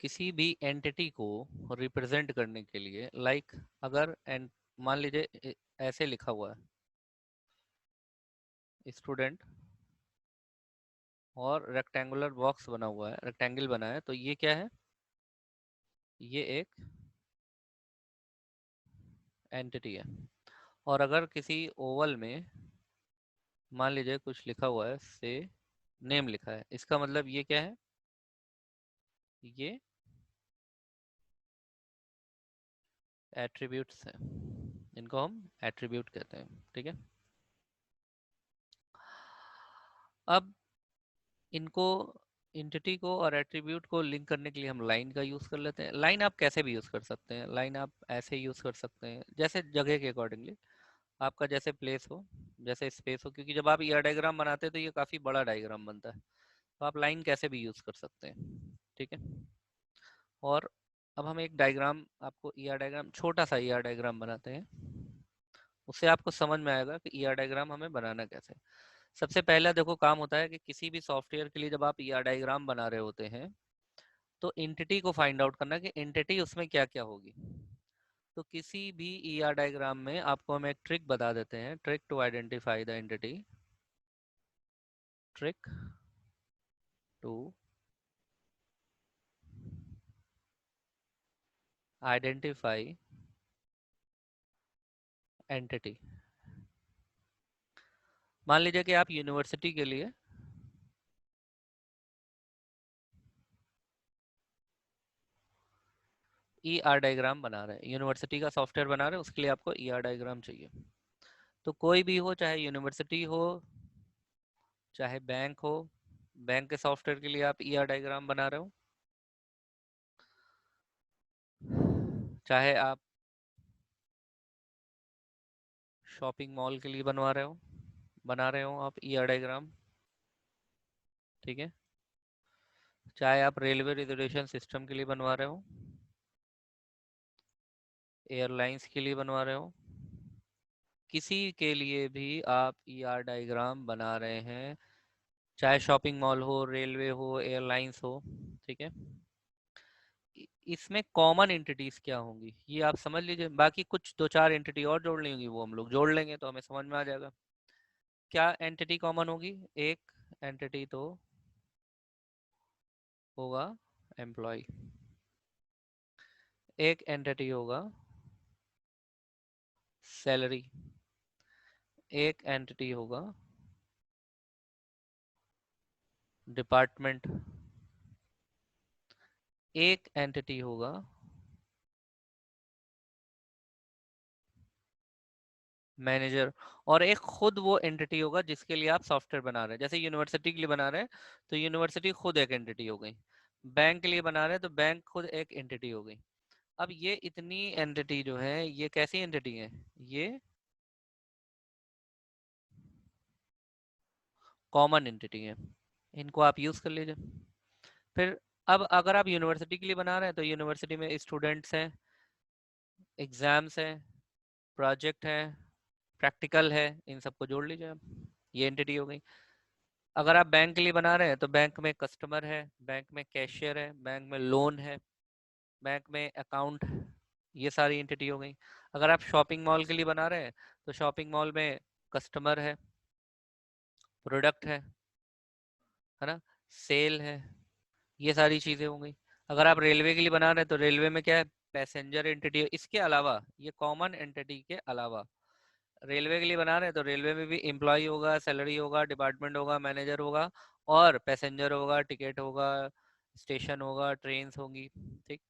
किसी भी एंटिटी को रिप्रेजेंट करने के लिए अगर मान लीजिए ऐसे लिखा हुआ है स्टूडेंट और रेक्टेंगुलर बॉक्स बना हुआ है, रेक्टेंगल बना है, तो ये क्या है? ये एक एंटिटी है। और अगर किसी ओवल में मान लीजिए कुछ लिखा हुआ है से नेम लिखा है, इसका मतलब ये क्या है? ये एट्रीब्यूट्स हैं, इनको हम एट्रीब्यूट कहते हैं। ठीक है, अब इनको इंटिटी को और एट्रीब्यूट को लिंक करने के लिए हम लाइन का यूज़ कर लेते हैं। लाइन आप कैसे भी यूज़ कर सकते हैं, लाइन आप ऐसे यूज़ कर सकते हैं जैसे जगह के अकॉर्डिंगली, आपका जैसे प्लेस हो, जैसे स्पेस हो, क्योंकि जब आप ईआर डायग्राम बनाते हैं तो ये काफ़ी बड़ा डायग्राम बनता है, तो आप लाइन कैसे भी यूज़ कर सकते हैं। ठीक है, और अब हम एक डायग्राम, आपको ईआर डायग्राम, छोटा सा ईआर डायग्राम बनाते हैं, उससे आपको समझ में आएगा कि ईआर डायग्राम हमें बनाना कैसे। सबसे पहला देखो काम होता है कि किसी भी सॉफ्टवेयर के लिए जब आप ईआर डायग्राम बना रहे होते हैं तो एंटिटी को फाइंड आउट करना कि एंटिटी उसमें क्या क्या होगी। तो किसी भी ईआर डायग्राम में आपको हम एक ट्रिक बता देते हैं, trick to identify the entity, trick to identify entity. मान लीजिए कि आप यूनिवर्सिटी के लिए ईआर डायग्राम बना रहे हैं, यूनिवर्सिटी का सॉफ्टवेयर बना रहे हैं, उसके लिए आपको ईआर डायग्राम चाहिए। तो कोई भी हो, चाहे यूनिवर्सिटी हो चाहे बैंक हो, बैंक के सॉफ्टवेयर के लिए आप ईआर डायग्राम बना रहे हो, चाहे आप शॉपिंग मॉल के लिए बना रहे हो आप ईआर डायग्राम। ठीक है, चाहे आप रेलवे रिजर्वेशन सिस्टम के लिए बनवा रहे हो, एयरलाइंस के लिए बनवा रहे हो, किसी के लिए भी आप ईआर डायग्राम बना रहे हैं, चाहे शॉपिंग मॉल हो, रेलवे हो, एयरलाइंस हो। ठीक है, इसमें कॉमन एंटिटीज क्या होंगी ये आप समझ लीजिए, बाकी कुछ दो चार एंटिटी और जोड़नी होंगी, वो हम लोग जोड़ लेंगे तो हमें समझ में आ जाएगा। क्या एंटिटी कॉमन होगी? एक एंटिटी तो होगा एम्प्लॉय, एक एंटिटी होगा सैलरी, एक एंटिटी होगा डिपार्टमेंट, एक एंटिटी होगा मैनेजर, और एक खुद वो एंटिटी होगा जिसके लिए आप सॉफ्टवेयर बना रहे हैं। जैसे यूनिवर्सिटी के लिए बना रहे हैं तो यूनिवर्सिटी खुद एक एंटिटी हो गई, बैंक के लिए बना रहे हैं तो बैंक खुद एक एंटिटी हो गई। अब ये इतनी एंटिटी जो है ये कैसी एंटिटी है? ये कॉमन एंटिटी है, इनको आप यूज कर लीजिए। फिर अब अगर आप यूनिवर्सिटी के लिए बना रहे हैं तो यूनिवर्सिटी में स्टूडेंट्स हैं, एग्जाम्स हैं, प्रोजेक्ट है, प्रैक्टिकल है, इन सबको जोड़ लीजिए आप, ये एंटिटी हो गई। अगर आप बैंक के लिए बना रहे हैं तो बैंक में कस्टमर है, बैंक में कैशियर है, बैंक में लोन है, बैंक में अकाउंट, ये सारी एंटिटी हो गई। अगर आप शॉपिंग मॉल के लिए बना रहे हैं तो शॉपिंग मॉल में कस्टमर है, प्रोडक्ट है ना, सेल है, ये सारी चीज़ें हो गई। अगर आप रेलवे के लिए बना रहे हैं तो रेलवे में क्या है? पैसेंजर एंटिटी है। इसके अलावा ये कॉमन एंटिटी के अलावा रेलवे के लिए बना रहे हैं तो रेलवे में भी एम्प्लॉय होगा, सैलरी होगा, डिपार्टमेंट होगा, मैनेजर होगा, और पैसेंजर होगा, टिकट होगा, स्टेशन होगा, ट्रेन्स होंगी। ठीक,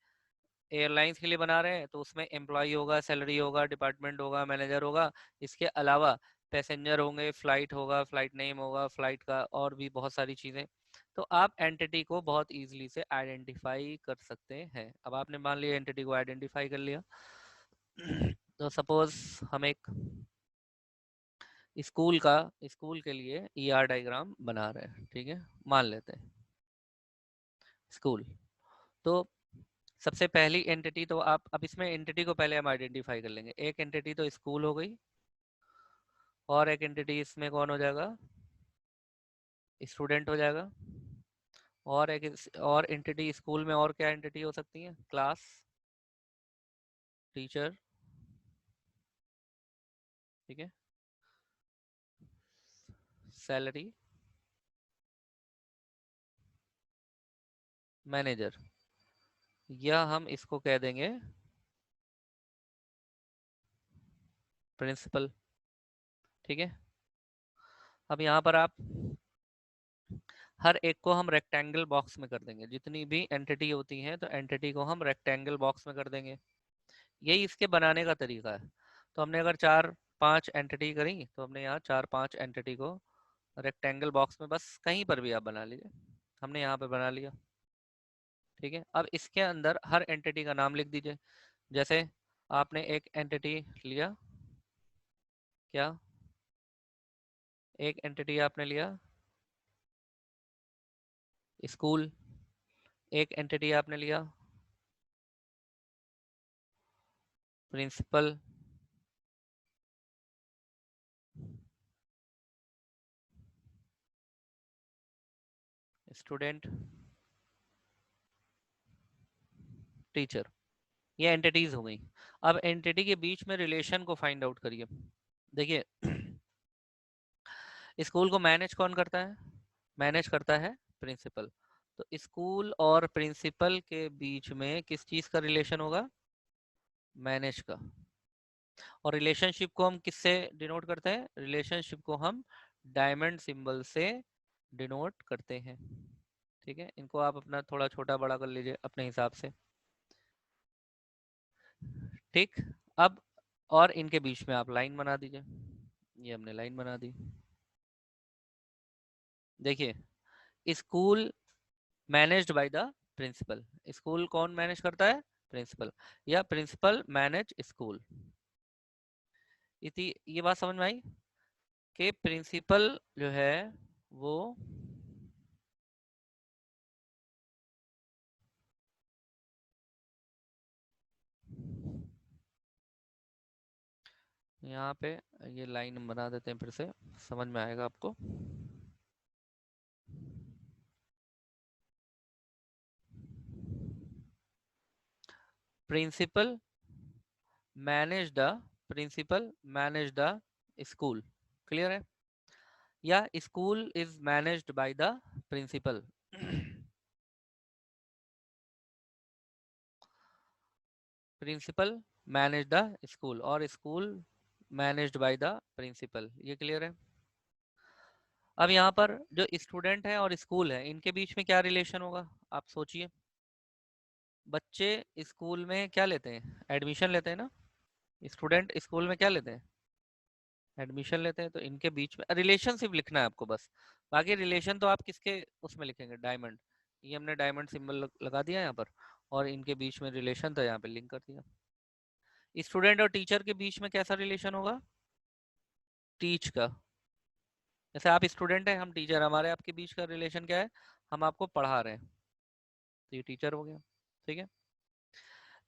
एयरलाइंस के लिए बना रहे हैं तो उसमें एम्प्लॉय होगा, सैलरी होगा, डिपार्टमेंट होगा, मैनेजर होगा। इसके अलावा पैसेंजर होंगे, फ्लाइट होगा, फ्लाइट नेम होगा फ्लाइट का, और भी बहुत सारी चीज़ें। तो आप एंटिटी को बहुत इजीली से आइडेंटिफाई कर सकते हैं। अब आपने मान लिया एंटिटी को आइडेंटिफाई कर लिया तो सपोज हम एक स्कूल के लिए ईआर डायग्राम बना रहे हैं। ठीक है, मान लेते हैं स्कूल। तो सबसे पहली एंटिटी तो आप, अब इसमें एंटिटी को पहले हम आइडेंटिफाई कर लेंगे। एक एंटिटी तो स्कूल हो गई, और एक एंटिटी इसमें कौन हो जाएगा? स्टूडेंट हो जाएगा, और एक और एंटिटी स्कूल में और क्या एंटिटी हो सकती है? क्लास, टीचर, ठीक है, सैलरी, मैनेजर, या हम इसको कह देंगे प्रिंसिपल। ठीक है, अब यहाँ पर आप हर एक को हम रेक्टेंगल बॉक्स में कर देंगे, जितनी भी एंटिटी होती हैं तो एंटिटी को हम रेक्टेंगल बॉक्स में कर देंगे। यही इसके बनाने का तरीका है। तो हमने अगर 4-5 एंटिटी करी तो हमने यहाँ 4-5 एंटिटी को रेक्टेंगल बॉक्स में बस कहीं पर भी आप बना लीजिए, हमने यहाँ पे बना लिया। ठीक है, अब इसके अंदर हर एंटिटी का नाम लिख दीजिए। जैसे आपने एक एंटिटी लिया, क्या, एक एंटिटी आपने लिया स्कूल, एक एंटिटी आपने लिया प्रिंसिपल, स्टूडेंट, टीचर। ये एंटिटीज हो गई। अब एंटिटी के बीच में रिलेशन को फाइंड आउट करिए। देखिए स्कूल को मैनेज कौन करता है? मैनेज करता है प्रिंसिपल। तो स्कूल और प्रिंसिपल के बीच में किस चीज का रिलेशन होगा? मैनेज का। और रिलेशनशिप को हम किससे डिनोट करते हैं? रिलेशनशिप को हम डायमंड सिंबल से डिनोट करते हैं। ठीक है, इनको आप अपना थोड़ा छोटा बड़ा कर लीजिए अपने हिसाब से। ठीक, अब और इनके बीच में आप लाइन बना दीजिए। ये हमने लाइन बना दी। देखिए school managed by the principal. School कौन मैनेज करता है? प्रिंसिपल, या प्रिंसिपल मैनेज स्कूल। इतनी ये बात समझ में आई कि प्रिंसिपल जो है वो यहाँ पे ये लाइन बना देते हैं फिर से, समझ में आएगा आपको। Principal manage the principal manage the school. Clear है? या school is managed by the principal. Principal manage the school और school managed by the principal. ये क्लियर है? अब यहाँ पर जो स्टूडेंट है और स्कूल है इनके बीच में क्या रिलेशन होगा? आप सोचिए। बच्चे स्कूल में क्या लेते हैं? एडमिशन लेते हैं ना। स्टूडेंट स्कूल में क्या लेते हैं? एडमिशन लेते हैं। तो इनके बीच में रिलेशनशिप लिखना है आपको बस। बाकी रिलेशन तो आप किसके उसमें लिखेंगे? डायमंड। ये हमने डायमंड सिंबल लगा दिया यहाँ पर, और इनके बीच में रिलेशन तो यहाँ पे लिंक कर दिया। स्टूडेंट और टीचर के बीच में कैसा रिलेशन होगा? टीच का। जैसे आप स्टूडेंट हैं, हम टीचर, हमारे आपके बीच का रिलेशन क्या है? हम आपको पढ़ा रहे हैं, तो ये टीचर हो गया। ठीक है,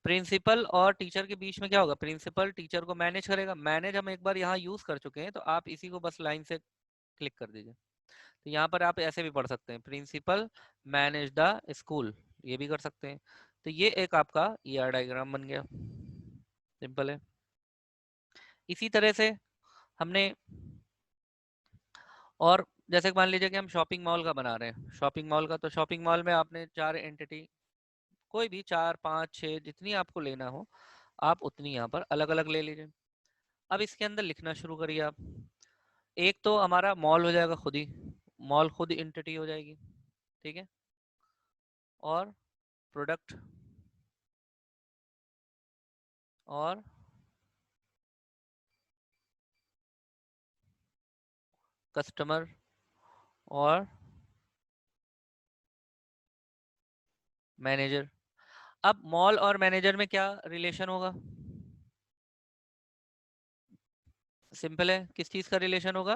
प्रिंसिपल और टीचर के बीच में क्या होगा? प्रिंसिपल टीचर को मैनेज करेगा। मैनेज हम एक बार यहाँ यूज कर चुके हैं, तो आप इसी को बस लाइन से क्लिक कर दीजिए। तो यहाँ पर आप ऐसे भी पढ़ सकते हैं, प्रिंसिपल मैनेज द स्कूल, ये भी कर सकते हैं। तो ये एक आपका ईआर डायग्राम बन गया। सिंपल है। इसी तरह से हमने और जैसे मान लीजिए कि हम शॉपिंग मॉल का बना रहे हैं, शॉपिंग मॉल का, तो शॉपिंग मॉल में आपने 4 एंटिटी, कोई भी 4-5-6 जितनी आपको लेना हो आप उतनी यहाँ पर अलग अलग ले लीजिए। अब इसके अंदर लिखना शुरू करिए आप। एक तो हमारा मॉल हो जाएगा खुद ही, मॉल खुद एंटिटी हो जाएगी। ठीक है, और प्रोडक्ट, और कस्टमर, और मैनेजर। अब मॉल और मैनेजर में क्या रिलेशन होगा? सिंपल है, किस चीज का रिलेशन होगा?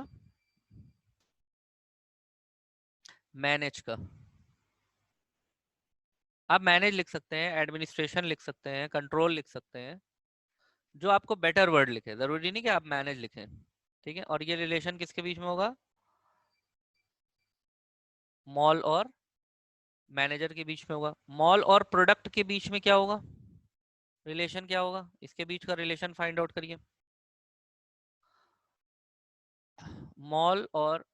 मैनेज का। आप मैनेज लिख सकते हैं, एडमिनिस्ट्रेशन लिख सकते हैं, कंट्रोल लिख सकते हैं, जो आपको बेटर वर्ड लिखे, जरूरी नहीं कि आप मैनेज लिखें। ठीक है, और ये रिलेशन किसके बीच में होगा? मॉल और मैनेजर के बीच में होगा। मॉल और प्रोडक्ट के बीच में क्या होगा, रिलेशन क्या होगा, इसके बीच का रिलेशन फाइंड आउट करिए। मॉल और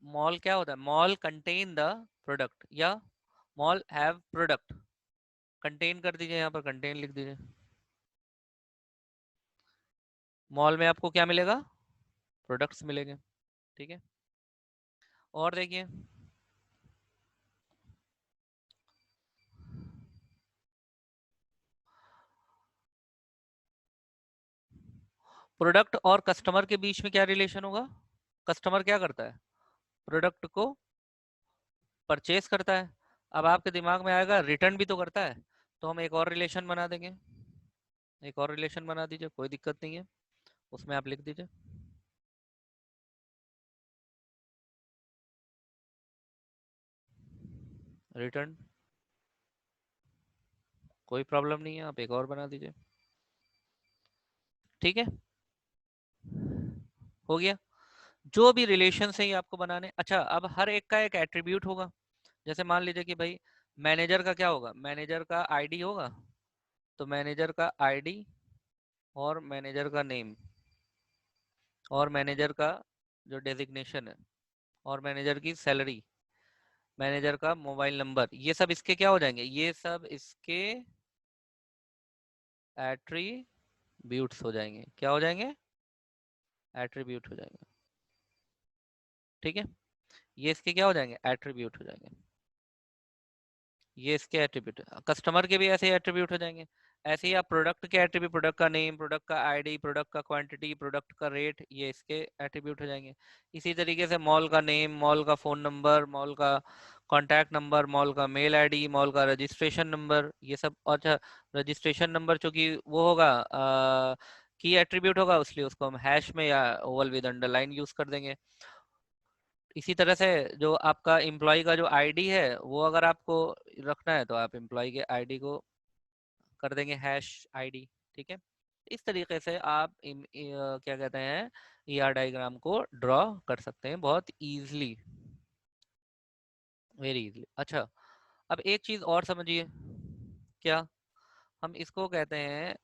मॉल क्या होता है, मॉल कंटेन द प्रोडक्ट, या मॉल हैव प्रोडक्ट। कंटेन कर दीजिए, यहाँ पर कंटेन लिख दीजिए। मॉल में आपको क्या मिलेगा, प्रोडक्ट्स मिलेंगे। ठीक है, और देखिए प्रोडक्ट और कस्टमर के बीच में क्या रिलेशन होगा, कस्टमर क्या करता है, प्रोडक्ट को परचेज करता है। अब आपके दिमाग में आएगा रिटर्न भी तो करता है, तो हम एक और रिलेशन बना देंगे। एक और रिलेशन बना दीजिए, कोई दिक्कत नहीं है, उसमें आप लिख दीजिए रिटर्न। कोई प्रॉब्लम नहीं है, आप एक और बना दीजिए। ठीक है, हो गया। जो भी रिलेशन है ये आपको बनाने। अच्छा, अब हर एक का एक एट्रीब्यूट होगा। जैसे मान लीजिए कि भाई मैनेजर का क्या होगा, मैनेजर का आईडी होगा, तो मैनेजर का आईडी और मैनेजर का नेम और मैनेजर का जो डेजिग्नेशन है और मैनेजर की सैलरी, मैनेजर का मोबाइल नंबर, ये सब इसके क्या हो जाएंगे, ये सब इसके एट्रीब्यूट्स हो जाएंगे। क्या हो जाएंगे, एट्रीब्यूट हो जाएंगे। ठीक है, ये इसके क्या हो जाएंगे, एट्रीब्यूट हो जाएंगे। ये इसके एट्रीब्यूट। कस्टमर के भी ऐसे ही एट्रीब्यूट हो जाएंगे। ऐसे ही आप प्रोडक्ट के एट्रीब्यूट, प्रोडक्ट का नेम, प्रोडक्ट का आईडी, प्रोडक्ट का क्वांटिटी, प्रोडक्ट का रेट, ये इसके एट्रीब्यूट हो जाएंगे। इसी तरीके से मॉल का नेम, मॉल का फ़ोन नंबर, मॉल का कॉन्टैक्ट नंबर, मॉल का मेल आईडी, मॉल का रजिस्ट्रेशन नंबर, ये सब। अच्छा, रजिस्ट्रेशन नंबर चूंकि वो होगा की एट्रीब्यूट होगा, इसलिए उसको हम हैश में या ओवल विद अंडरलाइन यूज कर देंगे। इसी तरह से जो आपका एम्प्लॉय का जो आईडी है, वो अगर आपको रखना है तो आप एम्प्लॉय के आईडी को कर देंगे हैश आईडी। ठीक है, इस तरीके से आप क्या कहते हैं, ईआर डायग्राम को ड्रॉ कर सकते हैं बहुत इजीली, वेरी इजीली। अच्छा, अब एक चीज और समझिए, क्या, हम इसको कहते हैं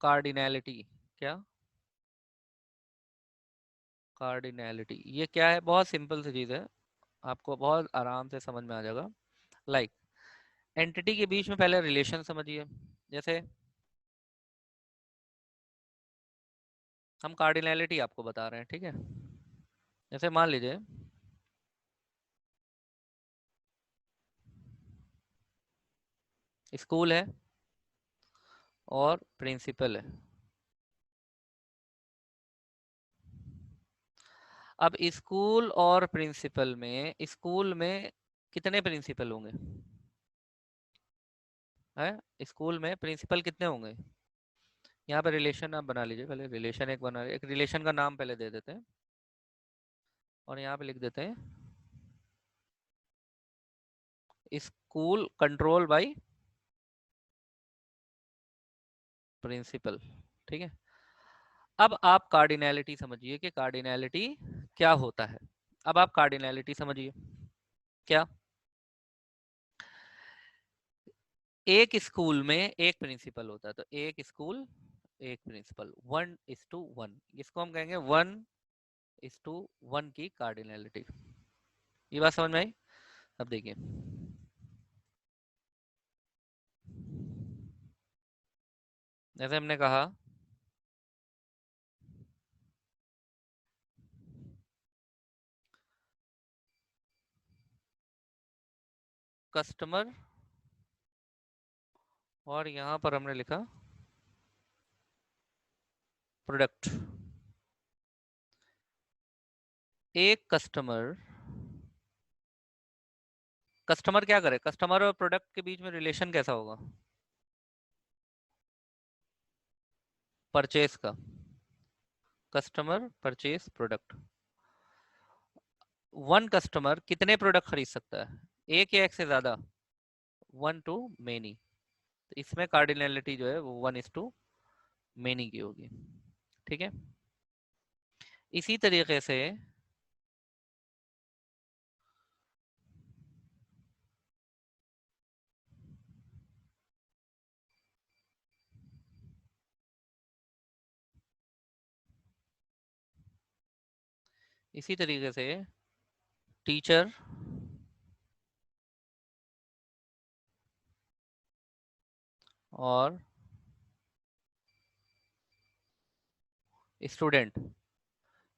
कार्डिनैलिटी। क्या, कार्डिनैलिटी, ये क्या है, बहुत सिंपल सी चीज है, आपको बहुत आराम से समझ में आ जाएगा। लाइक एंटिटी के बीच में पहले रिलेशन समझिए। जैसे हम कार्डिनैलिटी आपको बता रहे हैं, ठीक है। जैसे मान लीजिए स्कूल है और प्रिंसिपल है। अब स्कूल और प्रिंसिपल में, स्कूल में कितने प्रिंसिपल होंगे, है, स्कूल में प्रिंसिपल कितने होंगे। यहाँ पे रिलेशन आप बना लीजिए, पहले रिलेशन एक बना, एक रिलेशन का नाम पहले दे देते हैं और यहाँ पे लिख देते हैं स्कूल कंट्रोल बाय प्रिंसिपल। ठीक है, अब आप कार्डिनैलिटी समझिए कि कार्डिनैलिटी क्या होता है। अब आप कार्डिनैलिटी समझिए, क्या, एक स्कूल में एक प्रिंसिपल होता है, तो एक स्कूल एक प्रिंसिपल, 1:1, इसको हम कहेंगे 1:1 की कार्डिनैलिटी। ये बात समझ में आई। अब देखिए जैसे हमने कहा कस्टमर, और यहाँ पर हमने लिखा प्रोडक्ट। एक कस्टमर, कस्टमर क्या करे, कस्टमर और प्रोडक्ट के बीच में रिलेशन कैसा होगा, परचेस का, customer purchase product. One customer कितने प्रोडक्ट खरीद सकता है, एक या एक से ज्यादा, 1 to many। तो इसमें कार्डिनलिटी जो है वो 1:many की होगी। ठीक है, इसी तरीके से इसी तरीके से टीचर और स्टूडेंट,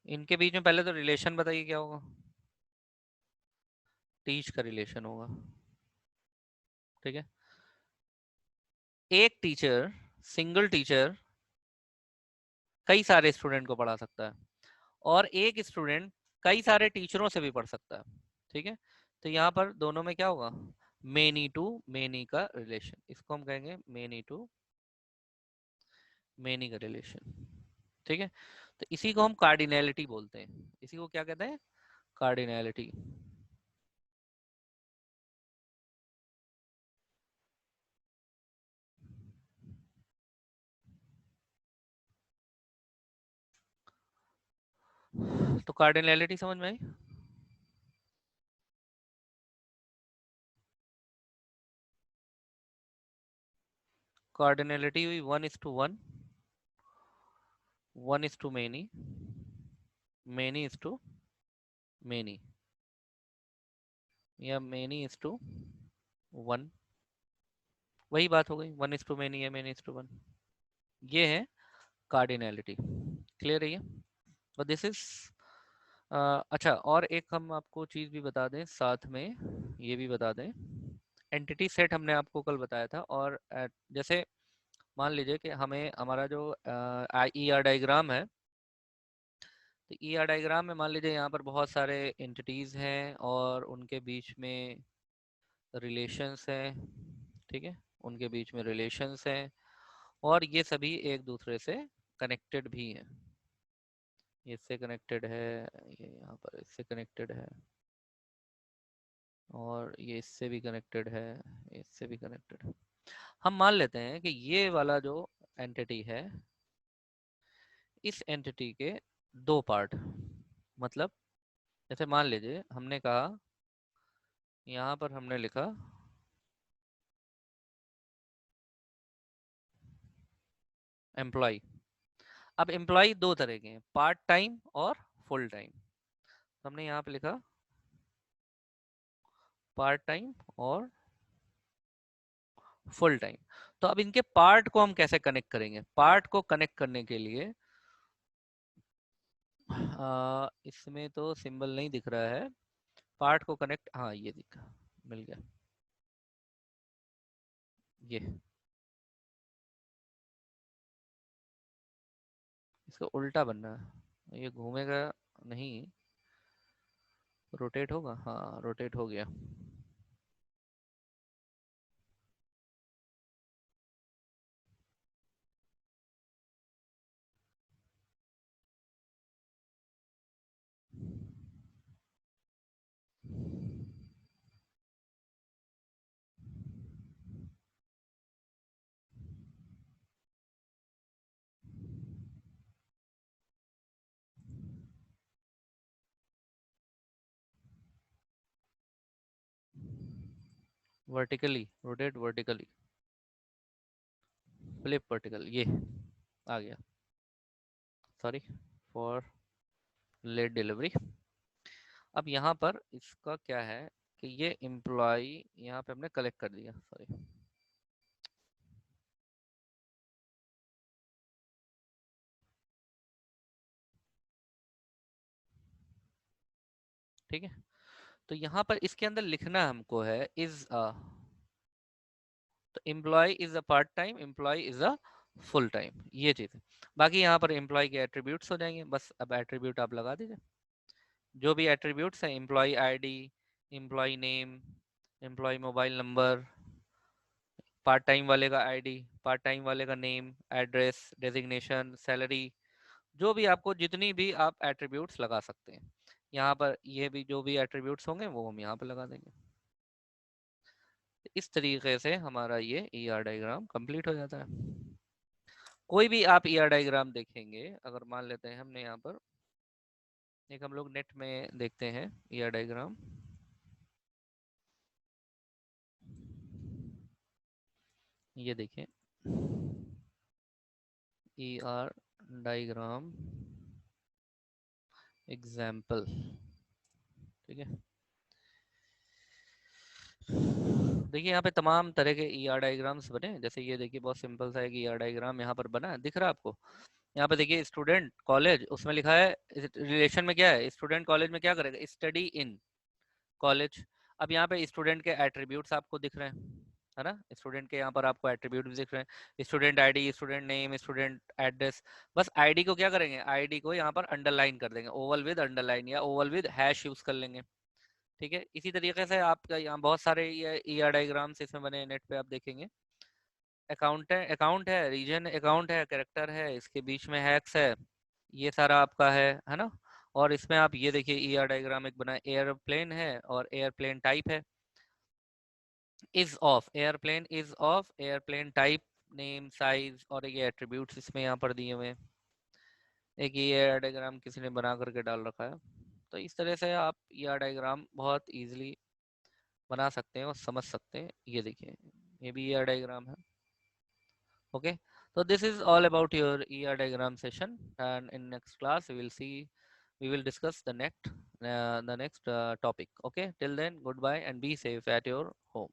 इनके बीच में पहले तो रिलेशन बताइए क्या होगा। टीच का रिलेशन होगा, ठीक है। एक टीचर, सिंगल टीचर कई सारे स्टूडेंट को पढ़ा सकता है, और एक स्टूडेंट कई सारे टीचरों से भी पढ़ सकता है, ठीक है। तो यहाँ पर दोनों में क्या होगा, मेनी टू मेनी का रिलेशन, इसको हम कहेंगे मेनी टू मेनी का रिलेशन, ठीक है। तो इसी को हम कार्डिनैलिटी बोलते हैं, इसी को क्या कहते हैं, कार्डिनैलिटी। तो कार्डिनैलिटी समझ में आई। कार्डिनैलिटी हुई 1:1, 1:मेनी, मेनी मेनी, या मेनी:1, वही बात हो गई, 1:मेनी या मेनी:1, ये है कार्डिनैलिटी। क्लियर है ये। और दिस इज अच्छा, और एक हम आपको चीज़ भी बता दें साथ में, ये भी बता दें, एंटिटी सेट हमने आपको कल बताया था। और जैसे मान लीजिए कि हमें हमारा जो ई आर डायग्राम है, तो ई आर डायग्राम में मान लीजिए यहाँ पर बहुत सारे एंटिटीज़ हैं और उनके बीच में रिलेशंस हैं, ठीक है, उनके बीच में रिलेशंस हैं, और ये सभी एक दूसरे से कनेक्टेड भी हैं। ये इससे कनेक्टेड है, ये यहाँ पर इससे कनेक्टेड है, और ये इससे भी कनेक्टेड है, ये इससे भी कनेक्टेड है। हम मान लेते हैं कि ये वाला जो एंटिटी है, इस एंटिटी के दो पार्ट, मतलब जैसे मान लीजिए हमने कहा, यहाँ पर हमने लिखा एम्प्लॉय। अब एम्प्लॉय दो तरह के हैं, पार्ट टाइम और फुल टाइम। हमने यहाँ पे लिखा पार्ट टाइम और फुल टाइम। तो अब इनके पार्ट को हम कैसे कनेक्ट करेंगे, पार्ट को कनेक्ट करने के लिए इसमें तो सिंबल नहीं दिख रहा है, पार्ट को कनेक्ट, हाँ ये दिखा, मिल गया, ये इसका उल्टा बनना है, ये घूमेगा नहीं, रोटेट होगा, हाँ रोटेट हो गया। Vertically rotate, vertically flip, vertical, ये आ गया, सॉरी फॉर लेट डिलीवरी। अब यहाँ पर इसका क्या है कि ये एम्प्लॉय यहाँ पे हमने कलेक्ट कर दिया, सॉरी, ठीक है। तो यहाँ पर इसके अंदर लिखना हमको है इज अ, तो employee is a part time, employee is a full time, ये चीज़ है। बाकी यहाँ पर एम्प्लॉय के एट्रीब्यूट्स हो जाएंगे, बस अब एट्रीब्यूट आप लगा दीजिए, जो भी एट्रीब्यूट्स हैं, employee ID, employee name, employee mobile number, part time वाले का आईडी, पार्ट टाइम वाले का नेम, एड्रेस, डेजिग्नेशन, सैलरी, जो भी आपको, जितनी भी आप एट्रीब्यूट्स लगा सकते हैं यहाँ पर, ये भी जो भी एट्रीब्यूट्स होंगे वो हम यहाँ पर लगा देंगे। इस तरीके से हमारा ये ई आर डायग्राम कंप्लीट हो जाता है। कोई भी आप ई आर डायग्राम देखेंगे, अगर मान लेते हैं हमने यहाँ पर एक, हम लोग नेट में देखते हैं ई आर डायग्राम, ये देखिए ई आर डायग्राम, एग्जाम्पल, ठीक है। देखिए यहाँ पे तमाम तरह के ईआर डायग्राम्स बने हैं। जैसे ये देखिए बहुत सिंपल सा एक ईआर डायग्राम यहाँ पर बना है, दिख रहा है आपको। यहाँ पे देखिए स्टूडेंट कॉलेज, उसमें लिखा है रिलेशन में क्या है, स्टूडेंट कॉलेज में क्या करेगा, स्टडी इन कॉलेज। अब यहाँ पे स्टूडेंट के एट्रीब्यूट्स आपको दिख रहे हैं, है ना। स्टूडेंट के यहाँ पर आपको एट्रीब्यूट दिख रहे हैं, student ID, student name, student address. बस आईडी को क्या करेंगे, आईडी को यहाँ पर अंडरलाइन कर देंगे, ओवल विद अंडरलाइन या ओवल विद हैश यूज कर लेंगे, ठीक है। इसी तरीके से आपका यहाँ बहुत सारे ये ईआर डायग्राम्स इसमें बने, नेट पे आप देखेंगे। अकाउंट है, अकाउंट है, रीजन अकाउंट है, कैरेक्टर है, इसके बीच में हैक्स है, ये सारा आपका है ना। और इसमें आप ये देखिए ईआर डायग्राम एक बना, एयरप्लेन है और एयरप्लेन टाइप है, is of, airplane is of, airplane type, name, size, और ये एट्रीब्यूट्स इसमें यहाँ पर दिए हुए हैं। एक ये डायग्राम किसी ने बना करके डाल रखा है। तो इस तरह से आप ये डायग्राम बहुत इजीली बना सकते हैं और समझ सकते हैं। ये देखिए ये भी ये डायग्राम है, okay. So this is all about your ER diagram session, and in next class we will discuss the next topic. Okay, till then, goodbye and be safe at your home.